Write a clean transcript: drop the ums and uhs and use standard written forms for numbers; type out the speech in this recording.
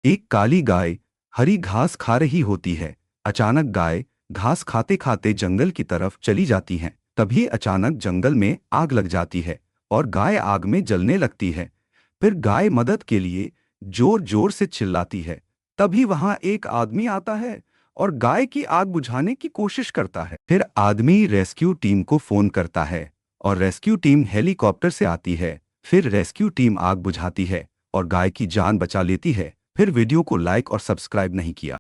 एक काली गाय हरी घास खा रही होती है। अचानक गाय घास खाते खाते जंगल की तरफ चली जाती है। तभी अचानक जंगल में आग लग जाती है और गाय आग में जलने लगती है। फिर गाय मदद के लिए जोर जोर से चिल्लाती है। तभी वहां एक आदमी आता है और गाय की आग बुझाने की कोशिश करता है। फिर आदमी रेस्क्यू टीम को फोन करता है और रेस्क्यू टीम हेलीकॉप्टर से आती है। फिर रेस्क्यू टीम आग बुझाती है और गाय की जान बचा लेती है। फिर वीडियो को लाइक और सब्सक्राइब नहीं किया।